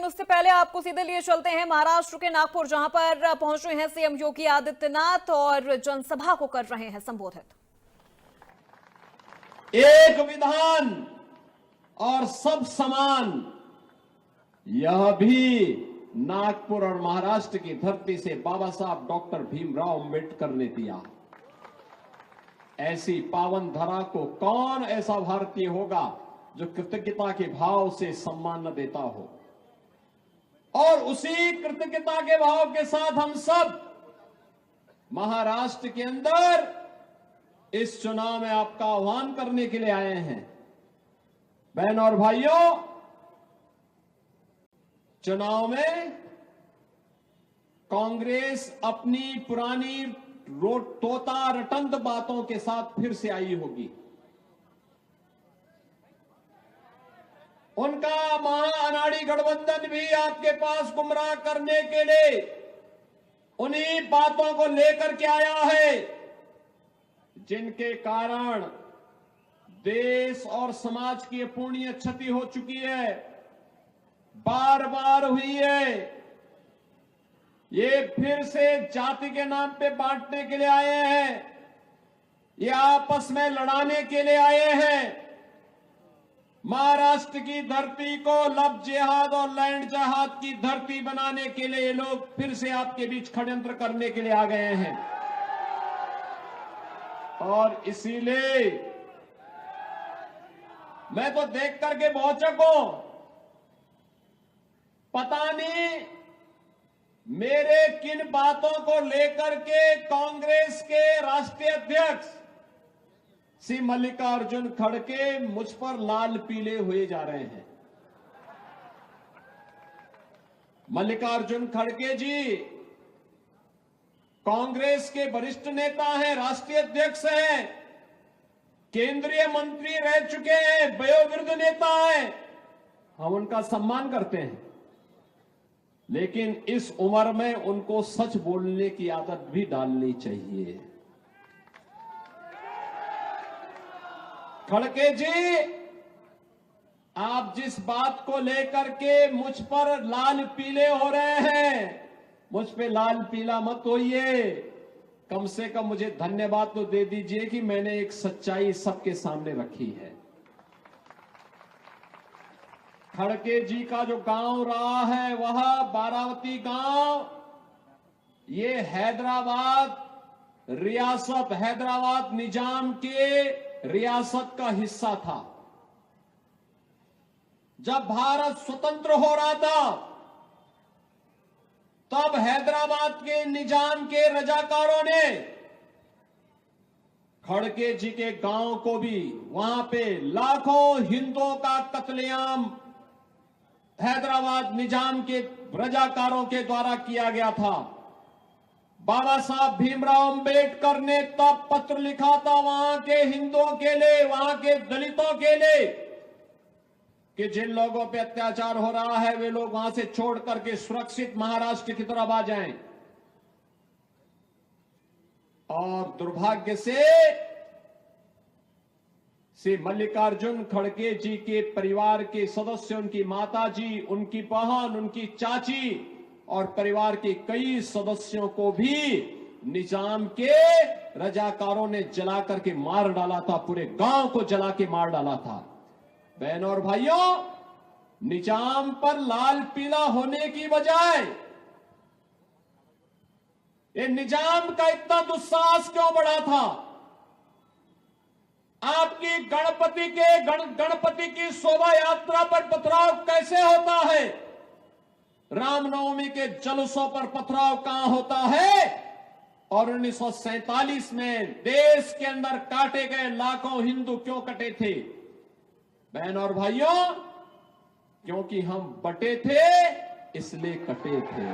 लेकिन उससे पहले आपको सीधे लिए चलते हैं महाराष्ट्र के नागपुर, जहां पर पहुंच रहे हैं सीएम योगी आदित्यनाथ और जनसभा को कर रहे हैं संबोधित। एक विधान और सब समान, यह भी नागपुर और महाराष्ट्र की धरती से बाबा साहब डॉक्टर भीमराव अंबेडकर ने दिया। ऐसी पावन धरा को कौन ऐसा भारतीय होगा जो कृतज्ञता के भाव से सम्मान न देता हो। और उसी कृतज्ञता के भाव के साथ हम सब महाराष्ट्र के अंदर इस चुनाव में आपका आह्वान करने के लिए आए हैं। बहनों और भाइयों, चुनाव में कांग्रेस अपनी पुरानी तोता रटंत बातों के साथ फिर से आई होगी। उनका महाअनाड़ी गठबंधन भी आपके पास गुमराह करने के लिए उन्हीं बातों को लेकर के आया है, जिनके कारण देश और समाज की अपूर्णीय क्षति हो चुकी है, बार बार हुई है। ये फिर से जाति के नाम पे बांटने के लिए आए हैं, ये आपस में लड़ाने के लिए आए हैं। महाराष्ट्र की धरती को लव जिहाद और लैंड जिहाद की धरती बनाने के लिए ये लोग फिर से आपके बीच षड्यंत्र करने के लिए आ गए हैं। और इसीलिए मैं तो देख करके भौचक हूं। पता नहीं मेरे किन बातों को लेकर के कांग्रेस के राष्ट्रीय अध्यक्ष श्री मल्लिकार्जुन खड़गे मुझ पर लाल पीले हुए जा रहे हैं। मल्लिकार्जुन खड़गे जी कांग्रेस के वरिष्ठ नेता हैं, राष्ट्रीय अध्यक्ष हैं, केंद्रीय मंत्री रह चुके हैं, वयोवृद्ध नेता हैं। हम उनका सम्मान करते हैं, लेकिन इस उम्र में उनको सच बोलने की आदत भी डालनी चाहिए। खड़गे जी, आप जिस बात को लेकर के मुझ पर लाल पीले हो रहे हैं, मुझ पे लाल पीला मत होइए। कम से कम मुझे धन्यवाद तो दे दीजिए कि मैंने एक सच्चाई सबके सामने रखी है। खड़गे जी का जो गांव रहा है वह बारावती गांव, ये हैदराबाद रियासत, हैदराबाद निजाम के रियासत का हिस्सा था। जब भारत स्वतंत्र हो रहा था तब हैदराबाद के निजाम के रजाकारों ने खड़गे जी के गांव को भी, वहां पे लाखों हिंदुओं का कत्लेआम हैदराबाद निजाम के रजाकारों के द्वारा किया गया था। बाबा साहब भीमराव अंबेडकर ने तब पत्र लिखा था वहां के हिंदुओं के लिए, वहां के दलितों के लिए, कि जिन लोगों पे अत्याचार हो रहा है वे लोग वहां से छोड़ करके सुरक्षित महाराष्ट्र की तरफ आ जाएं। और दुर्भाग्य से श्री मल्लिकार्जुन खड़गे जी के परिवार के सदस्य, उनकी माता जी, उनकी बहन, उनकी चाची और परिवार के कई सदस्यों को भी निजाम के रजाकारों ने जला करके मार डाला था, पूरे गांव को जला के मार डाला था। बहनों और भाइयों, निजाम पर लाल पीला होने की बजाय ये निजाम का इतना दुस्साहस क्यों बढ़ा था? आपकी गणपति की शोभा यात्रा पर पथराव कैसे होता है? रामनवमी के जुलूसों पर पथराव कहां होता है? और 1947 में देश के अंदर काटे गए लाखों हिंदू क्यों कटे थे? बहनों और भाइयों, क्योंकि हम बटे थे इसलिए कटे थे।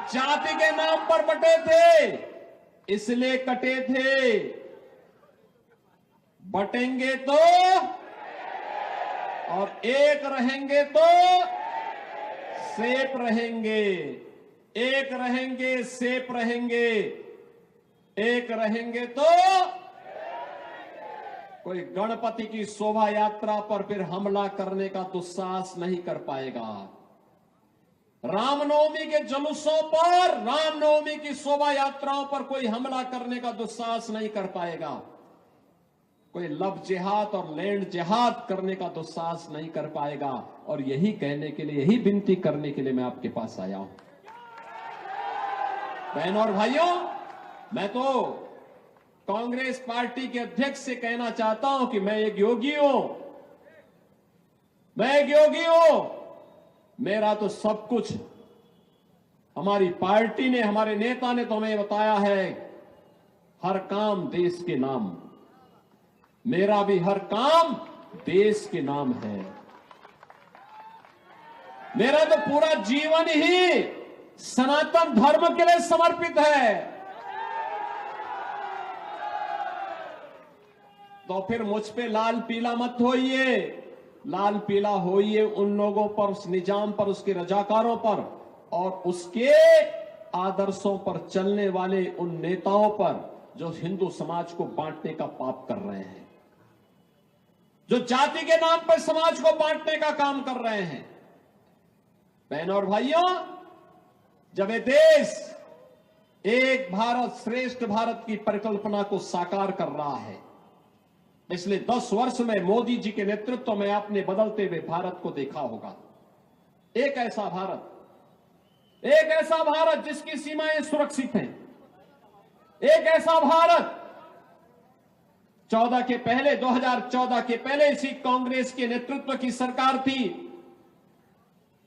जाति के नाम पर बटे थे इसलिए कटे थे। बटेंगे तो और एक रहेंगे तो सेफ रहेंगे, एक रहेंगे सेफ रहेंगे, एक रहेंगे तो कोई गणपति की शोभा यात्रा पर फिर हमला करने का दुस्साहस नहीं कर पाएगा। रामनवमी के जुलूसों पर, रामनवमी की शोभा यात्राओं पर कोई हमला करने का दुस्साहस नहीं कर पाएगा। कोई लव जिहाद और लैंड जिहाद करने का दुस्साहस नहीं कर पाएगा। और यही कहने के लिए, यही विनती करने के लिए मैं आपके पास आया हूं। बहनों और भाइयों, मैं तो कांग्रेस पार्टी के अध्यक्ष से कहना चाहता हूं कि मैं एक योगी हूं, मैं एक योगी हूं। मेरा तो सब कुछ हमारी पार्टी ने, हमारे नेता ने तो हमें बताया है, हर काम देश के नाम। मेरा भी हर काम देश के नाम है। मेरा तो पूरा जीवन ही सनातन धर्म के लिए समर्पित है। तो फिर मुझ पे लाल पीला मत होइए। लाल पीला होइए उन लोगों पर, उस निजाम पर, उसके रजाकारों पर और उसके आदर्शों पर चलने वाले उन नेताओं पर जो हिंदू समाज को बांटने का पाप कर रहे हैं, जो जाति के नाम पर समाज को बांटने का काम कर रहे हैं। बहनों और भाइयों, जब ये देश एक भारत श्रेष्ठ भारत की परिकल्पना को साकार कर रहा है, पिछले 10 वर्ष में मोदी जी के नेतृत्व में आपने बदलते हुए भारत को देखा होगा। एक ऐसा भारत जिसकी सीमाएं सुरक्षित हैं, एक ऐसा भारत 2014 के पहले इसी कांग्रेस के नेतृत्व की सरकार थी।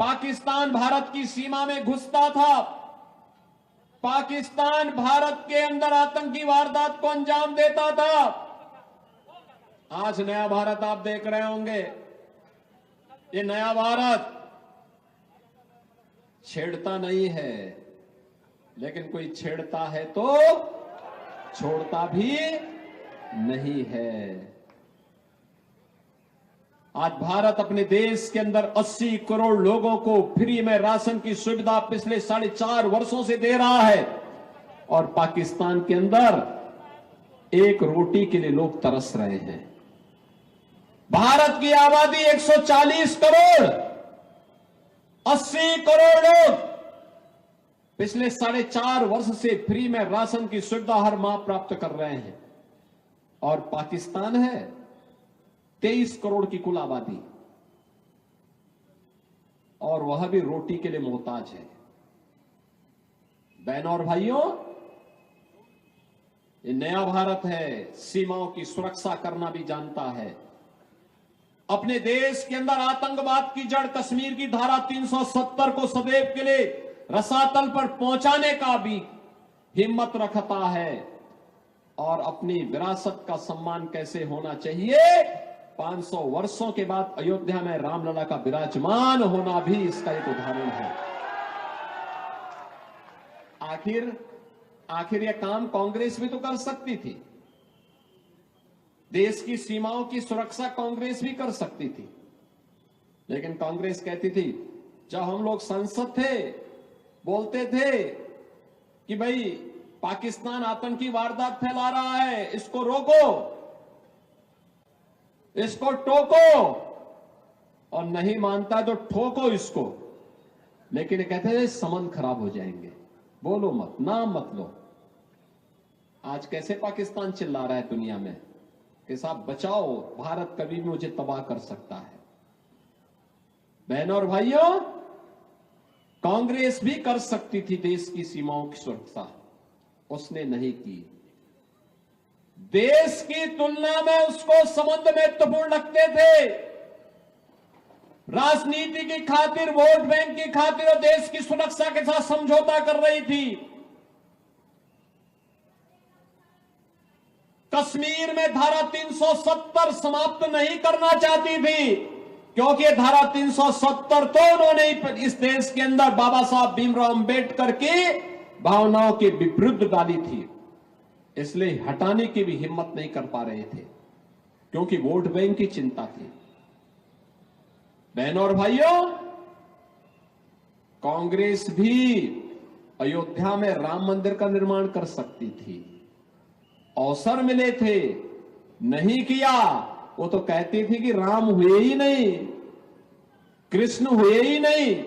पाकिस्तान भारत की सीमा में घुसता था, पाकिस्तान भारत के अंदर आतंकी वारदात को अंजाम देता था। आज नया भारत आप देख रहे होंगे। ये नया भारत छेड़ता नहीं है, लेकिन कोई छेड़ता है तो छोड़ता भी नहीं है। आज भारत अपने देश के अंदर 80 करोड़ लोगों को फ्री में राशन की सुविधा पिछले 4.5 वर्षों से दे रहा है। और पाकिस्तान के अंदर एक रोटी के लिए लोग तरस रहे हैं। भारत की आबादी 140 करोड़, 80 करोड़ लोग पिछले 4.5 वर्ष से फ्री में राशन की सुविधा हर माह प्राप्त कर रहे हैं। और पाकिस्तान है 23 करोड़ की कुल आबादी, और वह भी रोटी के लिए मोहताज है। बहनों और भाइयों, ये नया भारत है, सीमाओं की सुरक्षा करना भी जानता है। अपने देश के अंदर आतंकवाद की जड़ कश्मीर की धारा 370 को सदैव के लिए रसातल पर पहुंचाने का भी हिम्मत रखता है। और अपनी विरासत का सम्मान कैसे होना चाहिए, 500 वर्षों के बाद अयोध्या में रामलला का विराजमान होना भी इसका एक उदाहरण है। आखिर यह काम कांग्रेस भी तो कर सकती थी। देश की सीमाओं की सुरक्षा कांग्रेस भी कर सकती थी, लेकिन कांग्रेस कहती थी, जब हम लोग संसद थे, बोलते थे कि भाई पाकिस्तान आतंकी वारदात फैला रहा है, इसको रोको, इसको टोको, और नहीं मानता तो ठोको इसको। लेकिन कहते थे संबंध खराब हो जाएंगे, बोलो मत, नाम मत लो। आज कैसे पाकिस्तान चिल्ला रहा है दुनिया में कि साहब बचाओ, भारत कभी भी मुझे तबाह कर सकता है। बहनों और भाइयों, कांग्रेस भी कर सकती थी देश की सीमाओं की सुरक्षा, उसने नहीं की। देश की तुलना में उसको संबंध महत्वपूर्ण लगते थे। राजनीति की खातिर, वोट बैंक की खातिर और देश की सुरक्षा के साथ समझौता कर रही थी। कश्मीर में धारा 370 समाप्त नहीं करना चाहती थी, क्योंकि धारा 370 तो उन्होंने इस देश के अंदर बाबा साहब भीमराव अंबेडकर की भावनाओं के विरुद्ध डाली थी। इसलिए हटाने की भी हिम्मत नहीं कर पा रहे थे, क्योंकि वोट बैंक की चिंता थी। बहनों और भाइयों, कांग्रेस भी अयोध्या में राम मंदिर का निर्माण कर सकती थी, अवसर मिले थे, नहीं किया। वो तो कहती थी कि राम हुए ही नहीं, कृष्ण हुए ही नहीं,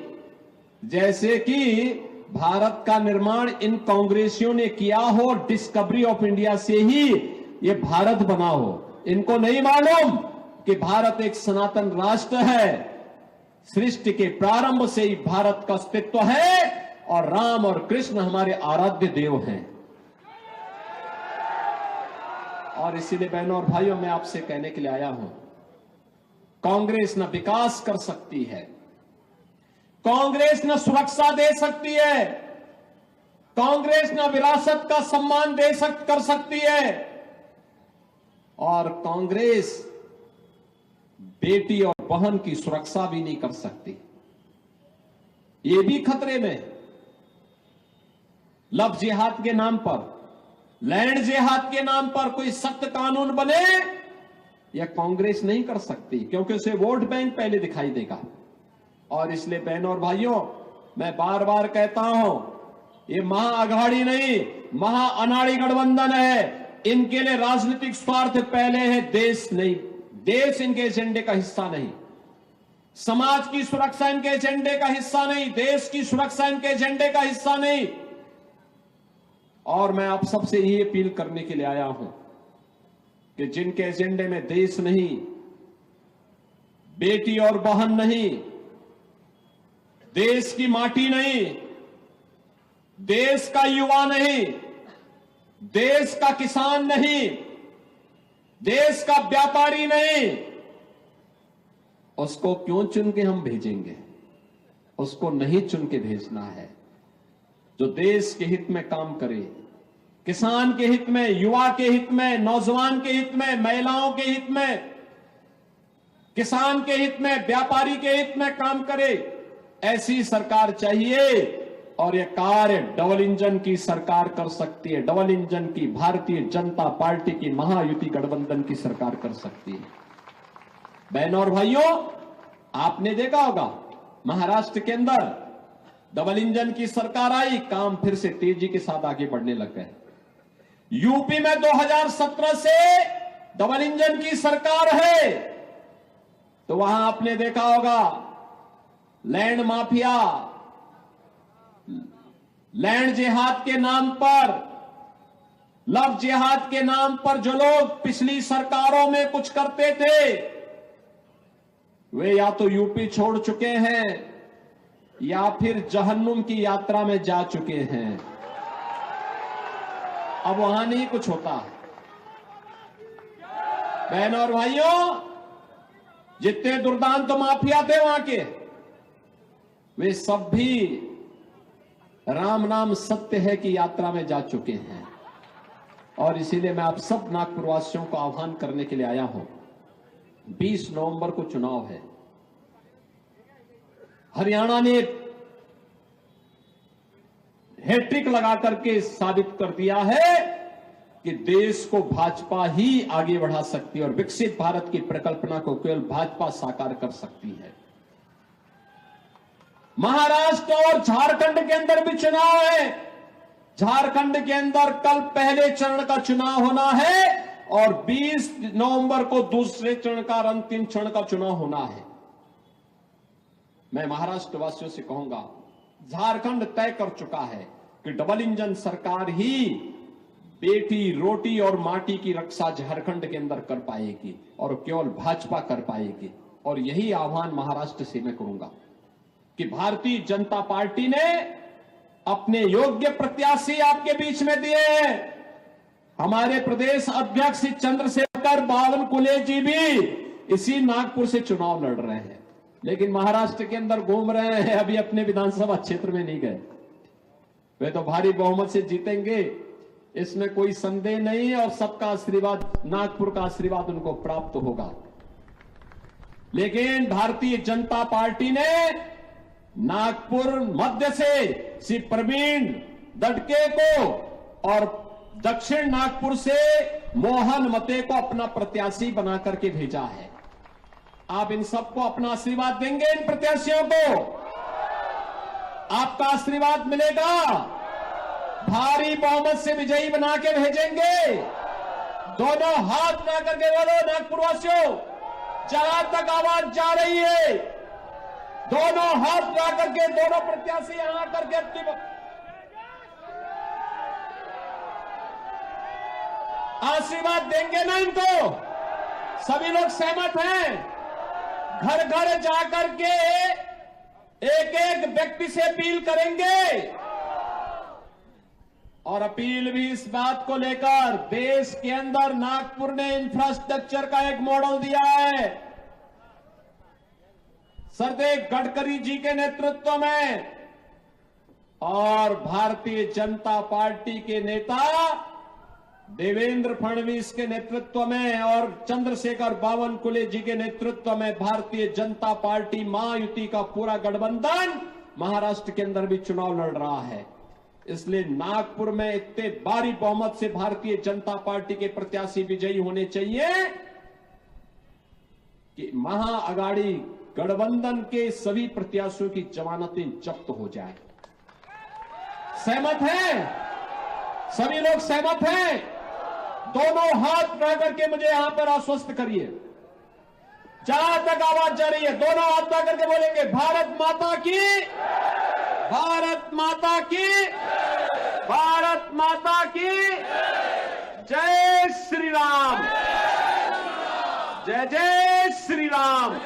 जैसे कि भारत का निर्माण इन कांग्रेसियों ने किया हो, डिस्कवरी ऑफ इंडिया से ही ये भारत बना हो। इनको नहीं मालूम कि भारत एक सनातन राष्ट्र है, सृष्टि के प्रारंभ से ही भारत का अस्तित्व है और राम और कृष्ण हमारे आराध्य देव हैं। और इसीलिए बहनों और भाइयों, मैं आपसे कहने के लिए आया हूं, कांग्रेस न विकास कर सकती है, कांग्रेस न सुरक्षा दे सकती है, कांग्रेस न विरासत का सम्मान कर सकती है, और कांग्रेस बेटी और बहन की सुरक्षा भी नहीं कर सकती। ये भी खतरे में। लव जिहाद के नाम पर, लैंड जिहाद के नाम पर कोई सख्त कानून बने, यह कांग्रेस नहीं कर सकती, क्योंकि उसे वोट बैंक पहले दिखाई देगा। और इसलिए बहनों और भाइयों, मैं बार बार कहता हूं, ये महाअघाड़ी नहीं, महाअनाड़ी गठबंधन है। इनके लिए राजनीतिक स्वार्थ पहले है, देश नहीं। देश इनके एजेंडे का हिस्सा नहीं, समाज की सुरक्षा इनके एजेंडे का हिस्सा नहीं, देश की सुरक्षा इनके एजेंडे का हिस्सा नहीं। और मैं आप सबसे ये अपील करने के लिए आया हूं कि जिनके एजेंडे में देश नहीं, बेटी और बहन नहीं, देश की माटी नहीं, देश का युवा नहीं, देश का किसान नहीं, देश का व्यापारी नहीं, उसको क्यों चुन के हम भेजेंगे? उसको नहीं चुन के भेजना है। जो देश के हित में काम करे, किसान के हित में, युवा के हित में, नौजवान के हित में, महिलाओं के हित में, किसान के हित में, व्यापारी के हित में काम करे, ऐसी सरकार चाहिए। और यह कार्य डबल इंजन की सरकार कर सकती है। डबल इंजन की भारतीय जनता पार्टी की महायुति गठबंधन की सरकार कर सकती है। बहनों और भाइयों, आपने देखा होगा महाराष्ट्र के अंदर डबल इंजन की सरकार आई, काम फिर से तेजी के साथ आगे बढ़ने लग गए। यूपी में 2017 से डबल इंजन की सरकार है, तो वहां आपने देखा होगा लैंड माफिया, लैंड जिहाद के नाम पर, लव जिहाद के नाम पर जो लोग पिछली सरकारों में कुछ करते थे, वे या तो यूपी छोड़ चुके हैं या फिर जहन्नुम की यात्रा में जा चुके हैं। अब वहां नहीं कुछ होता। बहनों और भाइयों, जितने दुर्दांत माफिया थे वहां के, वे सब भी राम नाम सत्य है की यात्रा में जा चुके हैं। और इसीलिए मैं आप सब नागपुर वासियों को आह्वान करने के लिए आया हूं। 20 नवंबर को चुनाव है। हरियाणा ने हैट्रिक लगा करके साबित कर दिया है कि देश को भाजपा ही आगे बढ़ा सकती है और विकसित भारत की परिकल्पना को केवल भाजपा साकार कर सकती है। महाराष्ट्र और झारखंड के अंदर भी चुनाव है। झारखंड के अंदर कल पहले चरण का चुनाव होना है और 20 नवंबर को दूसरे चरण का, अंतिम चरण का चुनाव होना है। मैं महाराष्ट्र वासियों से कहूंगा, झारखंड तय कर चुका है कि डबल इंजन सरकार ही बेटी, रोटी और माटी की रक्षा झारखंड के अंदर कर पाएगी और केवल भाजपा कर पाएगी। और यही आह्वान महाराष्ट्र से मैं करूंगा कि भारतीय जनता पार्टी ने अपने योग्य प्रत्याशी आपके बीच में दिए हैं। हमारे प्रदेश अध्यक्ष चंद्रशेखर बावनकुले जी भी इसी नागपुर से चुनाव लड़ रहे हैं, लेकिन महाराष्ट्र के अंदर घूम रहे हैं, अभी अपने विधानसभा क्षेत्र में नहीं गए। वे तो भारी बहुमत से जीतेंगे, इसमें कोई संदेह नहीं है, और सबका आशीर्वाद, नागपुर का आशीर्वाद उनको प्राप्त होगा। लेकिन भारतीय जनता पार्टी ने नागपुर मध्य से श्री प्रवीण दटके को और दक्षिण नागपुर से मोहन मते को अपना प्रत्याशी बना करके भेजा है। आप इन सबको अपना आशीर्वाद देंगे? इन प्रत्याशियों को आपका आशीर्वाद मिलेगा? भारी बहुमत से विजयी बना के भेजेंगे? दोनों हाथ उठा करके बोलो नागपुर वासियों, जहां तक आवाज जा रही है, दोनों हाथ उठा करके दोनों प्रत्याशी यहां करके अपनी आशीर्वाद देंगे ना इनको। सभी लोग सहमत हैं? घर घर जाकर के एक एक व्यक्ति से अपील करेंगे और अपील भी इस बात को लेकर, देश के अंदर नागपुर ने इंफ्रास्ट्रक्चर का एक मॉडल दिया है। सरदेव गडकरी जी के नेतृत्व में और भारतीय जनता पार्टी के नेता देवेंद्र फडणवीस के नेतृत्व में और चंद्रशेखर बावनकुले जी के नेतृत्व में भारतीय जनता पार्टी महायुति का पूरा गठबंधन महाराष्ट्र के अंदर भी चुनाव लड़ रहा है। इसलिए नागपुर में इतने भारी बहुमत से भारतीय जनता पार्टी के प्रत्याशी विजयी होने चाहिए कि महाअगाड़ी गठबंधन के सभी प्रत्याशियों की जमानतें जब्त हो जाए। सहमत हैं? सभी लोग सहमत हैं? दोनों हाथ उठा करके मुझे यहां पर आश्वस्त करिए। जहां तक आवाज जा रही है, दोनों हाथ उठा करके बोलेंगे भारत माता की, भारत माता की, भारत माता की जय श्री राम, जय जय श्री राम।